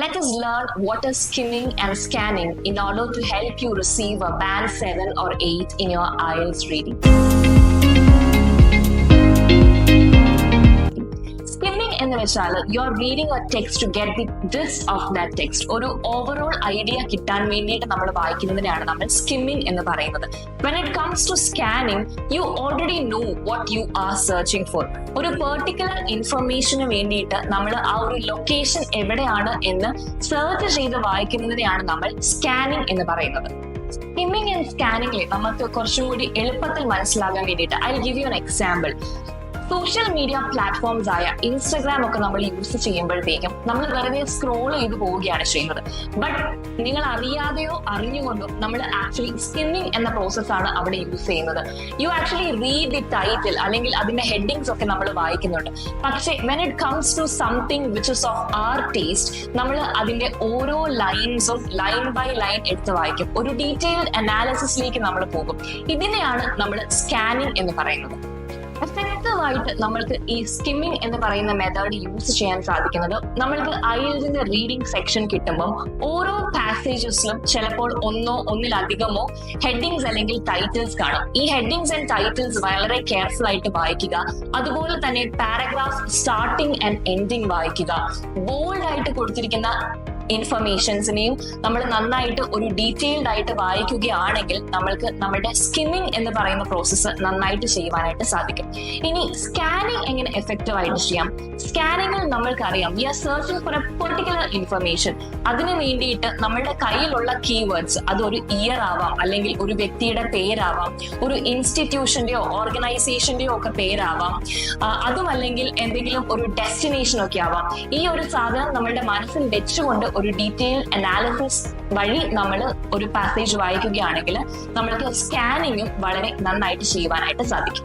Let us learn what is skimming and scanning in order to help you receive a band 7 or 8 in your IELTS reading. Skimming എന്ന് വെച്ചാൽ you are reading a text to get the gist of that text. ഒരു overall idea കിട്ടാൻ വേണ്ടിയിട്ട് നമ്മൾ വായിക്കുന്നതിനാണ് നമ്മൾ സ്കിമ്മിങ് എന്ന് പറയുന്നത്. When it comes to scanning, you already know what you are searching for. ഒരു പെർട്ടിക്കുലർ ഇൻഫർമേഷന് വേണ്ടിയിട്ട് നമ്മൾ ആ ഒരു ലൊക്കേഷൻ എവിടെയാണ് എന്ന് സെർച്ച് ചെയ്ത് വായിക്കുന്നതിനെയാണ് നമ്മൾ സ്കാനിങ് എന്ന് പറയുന്നത്. സ്കിമ്മിങ് ആൻഡ് സ്കാനിങ്ങിൽ നമുക്ക് കുറച്ചും കൂടി എളുപ്പത്തിൽ മനസ്സിലാകാൻ വേണ്ടിയിട്ട് I give you an example. Social media platforms ആയ ഇൻസ്റ്റഗ്രാം ഒക്കെ നമ്മൾ യൂസ് ചെയ്യുമ്പോഴത്തേക്കും നമ്മൾ വെറുതെ സ്ക്രോൾ ചെയ്ത് പോവുകയാണ് ചെയ്യുന്നത്. ബട്ട് നിങ്ങൾ അറിയാതെയോ അറിഞ്ഞുകൊണ്ടോ നമ്മൾ ആക്ച്വലി സ്കിമ്മിങ് എന്ന പ്രോസസ്സാണ് അവിടെ യൂസ് ചെയ്യുന്നത്. You actually read the title അല്ലെങ്കിൽ അതിന്റെ ഹെഡിങ്സ് ഒക്കെ നമ്മൾ വായിക്കുന്നുണ്ട്. പക്ഷേ when it comes to something which is of our taste, നമ്മൾ അതിന്റെ ഓരോ ലൈൻസും ലൈൻ ബൈ ലൈൻ എടുത്ത് വായിക്കും. ഒരു ഡീറ്റെയിൽഡ് അനാലിസിസിലേക്ക് നമ്മൾ പോകും. ഇതിനെയാണ് നമ്മൾ സ്കാനിങ് എന്ന് പറയുന്നത്. എഫക്റ്റീവായിട്ട് നമ്മൾക്ക് ഈ സ്കിമ്മിങ് എന്ന് പറയുന്ന മെത്തേഡ് യൂസ് ചെയ്യാൻ സാധിക്കുന്നത് നമ്മൾക്ക് IELTSന്റെ റീഡിംഗ് സെക്ഷൻ കിട്ടുമ്പോൾ ഓരോ പാസേജസിലും ചിലപ്പോൾ ഒന്നിലധികമോ ഹെഡിങ്സ് അല്ലെങ്കിൽ ടൈറ്റിൽസ് കാണും. ഈ ഹെഡിങ്സ് ആൻഡ് ടൈറ്റിൽസ് വളരെ കെയർഫുൾ ആയിട്ട് വായിക്കുക. അതുപോലെ തന്നെ പാരഗ്രാഫ് സ്റ്റാർട്ടിംഗ് ആൻഡ് എൻഡിങ് വായിക്കുക. ബോൾഡ് ആയിട്ട് കൊടുത്തിരിക്കുന്ന ഇൻഫർമേഷൻസിനെയും നമ്മൾ നന്നായിട്ട് ഒരു ഡീറ്റെയിൽഡ് ആയിട്ട് വായിക്കുകയാണെങ്കിൽ നമ്മൾക്ക് നമ്മുടെ സ്കിമ്മിങ് എന്ന് പറയുന്ന പ്രോസസ്സ് നന്നായിട്ട് ചെയ്യുവാനായിട്ട് സാധിക്കും. ഇനി സ്കാനിങ് എങ്ങനെ എഫക്റ്റീവ് ആയിട്ട് ചെയ്യാം? സ്കാനിങ്ങിൽ നമ്മൾക്കറിയാം we are searching for a particular information. അതിനു വേണ്ടിയിട്ട് നമ്മളുടെ കയ്യിലുള്ള കീവേഡ്സ്, അതൊരു ഇയർ ആവാം, അല്ലെങ്കിൽ ഒരു വ്യക്തിയുടെ പേരാവാം, ഒരു ഇൻസ്റ്റിറ്റ്യൂഷന്റെയോ ഓർഗനൈസേഷന്റെയോ ഒക്കെ പേരാവാം, അതും അല്ലെങ്കിൽ എന്തെങ്കിലും ഒരു ഡെസ്റ്റിനേഷൻ ഒക്കെ ആവാം. ഈ ഒരു സാധനം നമ്മളുടെ മനസ്സിൽ വെച്ചുകൊണ്ട് ഒരു ഡീറ്റെയിൽ അനാലിസിസ് വഴി നമ്മൾ ഒരു പാസേജ് വായിക്കുകയാണെങ്കിൽ നമ്മൾക്ക് സ്കാനിങ്ങും വളരെ നന്നായിട്ട് ചെയ്യുവാനായിട്ട് സാധിക്കും.